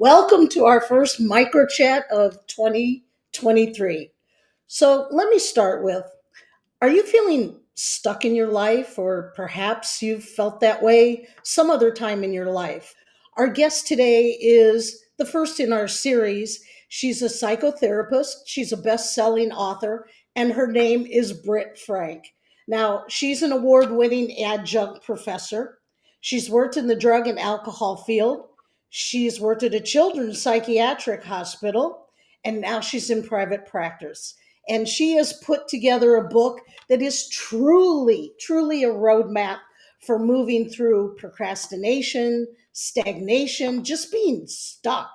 Welcome to our first micro chat of 2023. So, let me start with, are you feeling stuck in your life, or perhaps you've felt that way some other time in your life? Our guest today is the first in our series. She's a psychotherapist, she's a best selling author, and her name is Britt Frank. Now, she's an award winning adjunct professor. She's worked in the drug and alcohol field. She's worked at a children's psychiatric hospital, and now she's in private practice. And she has put together a book that is truly a roadmap for moving through procrastination, stagnation, just being stuck.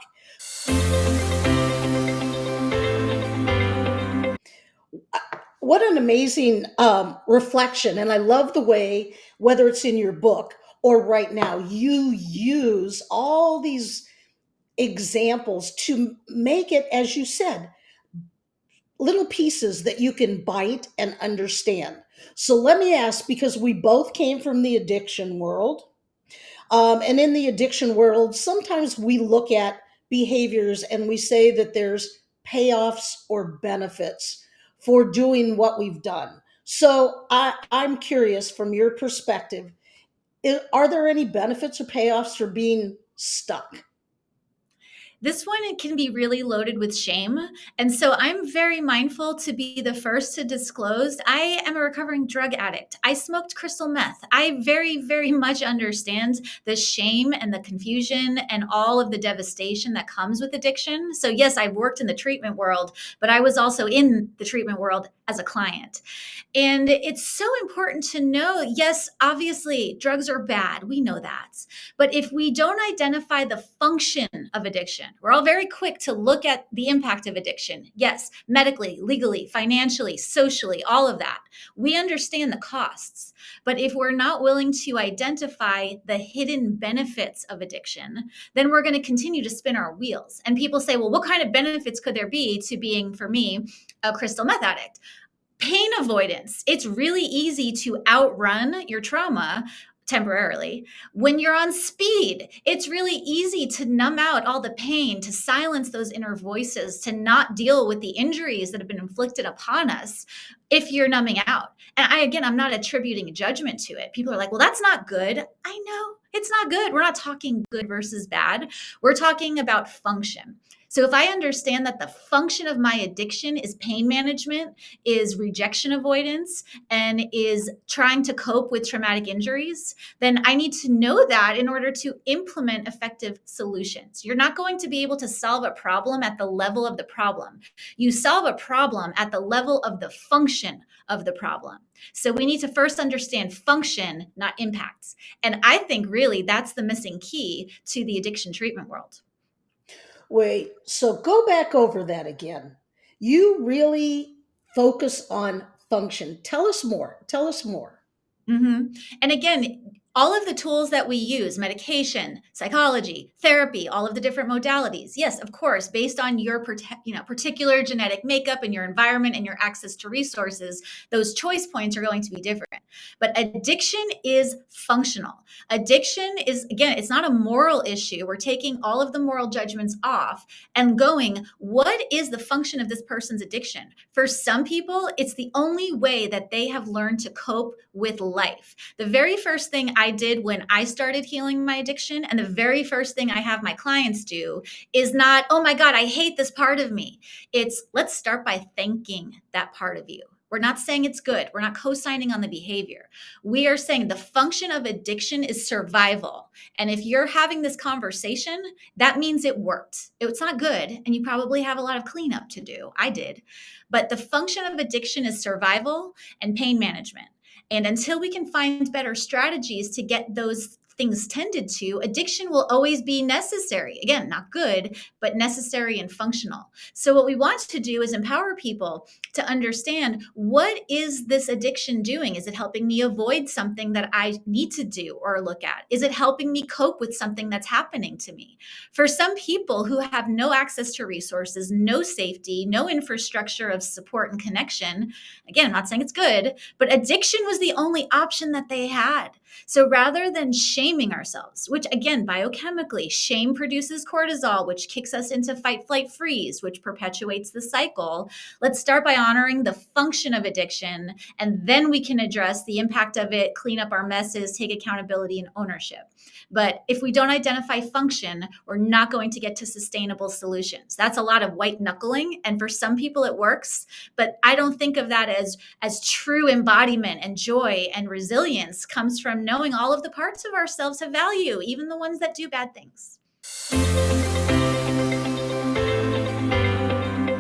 What an amazing reflection. And I love the way, whether it's in your book or right now, you use all these examples to make it, as you said, little pieces that you can bite and understand. So let me ask, because we both came from the addiction world, and in the addiction world, sometimes we look at behaviors and we say that there's payoffs or benefits for doing what we've done. So I'm curious, from your perspective, are there any benefits or payoffs for being stuck? This one it can be really loaded with shame. And so I'm very mindful to be the first to disclose I am a recovering drug addict. I smoked crystal meth. I very much understand the shame and the confusion and all of the devastation that comes with addiction. So, yes, I've worked in the treatment world, but I was also in the treatment world as a client. And it's so important to know, yes, obviously, drugs are bad. We know that. But if we don't identify the function of addiction, we're all very quick to look at the impact of addiction. Yes, medically, legally, financially, socially, all of that. We understand the costs. But if we're not willing to identify the hidden benefits of addiction, then we're going to continue to spin our wheels. And people say, well, what kind of benefits could there be to being, for me, a crystal meth addict? Pain avoidance. It's really easy to outrun your trauma temporarily. When you're on speed, it's really easy to numb out all the pain, to silence those inner voices, to not deal with the injuries that have been inflicted upon us if you're numbing out. And I'm not attributing judgment to it. People are like, well, that's not good. I know it's not good. We're not talking good versus bad. We're talking about function. So if I understand that the function of my addiction is pain management, is rejection avoidance, and is trying to cope with traumatic injuries, then I need to know that in order to implement effective solutions. You're not going to be able to solve a problem at the level of the problem. You solve a problem at the level of the function of the problem. So we need to first understand function, not impacts. And I think really that's the missing key to the addiction treatment world. Wait, so go back over that again. You really focus on function. Tell us more. Tell us more. And again, all of the tools that we use, medication, psychology, therapy, all of the different modalities, yes, of course, based on your particular genetic makeup and your environment and your access to resources, those choice points are going to be different. But addiction is functional. Addiction is, again, it's not a moral issue. We're taking all of the moral judgments off and going, what is the function of this person's addiction? For some people, it's the only way that they have learned to cope with life. The very first thing I did when I started healing my addiction, and the very first thing I have my clients do, is not, oh my God, I hate this part of me. It's, let's start by thanking that part of you. We're not saying it's good. We're not co-signing on the behavior. We are saying the function of addiction is survival. And if you're having this conversation, that means it worked. It's not good. And you probably have a lot of cleanup to do. I did. But the function of addiction is survival and pain management. And until we can find better strategies to get those things tended to, addiction will always be necessary. Again, not good, but necessary and functional. So what we want to do is empower people to understand, what is this addiction doing? Is it helping me avoid something that I need to do or look at? Is it helping me cope with something that's happening to me? For some people who have no access to resources, no safety, no infrastructure of support and connection, again, I'm not saying it's good, but addiction was the only option that they had. So rather than shaming ourselves, which again, biochemically, shame produces cortisol, which kicks us into fight, flight, freeze, which perpetuates the cycle, let's start by honoring the function of addiction, and then we can address the impact of it, clean up our messes, take accountability and ownership. But if we don't identify function, we're not going to get to sustainable solutions. That's a lot of white knuckling. And for some people, it works. But I don't think of that as true embodiment, and joy and resilience comes from knowing all of the parts of ourselves have value, even the ones that do bad things.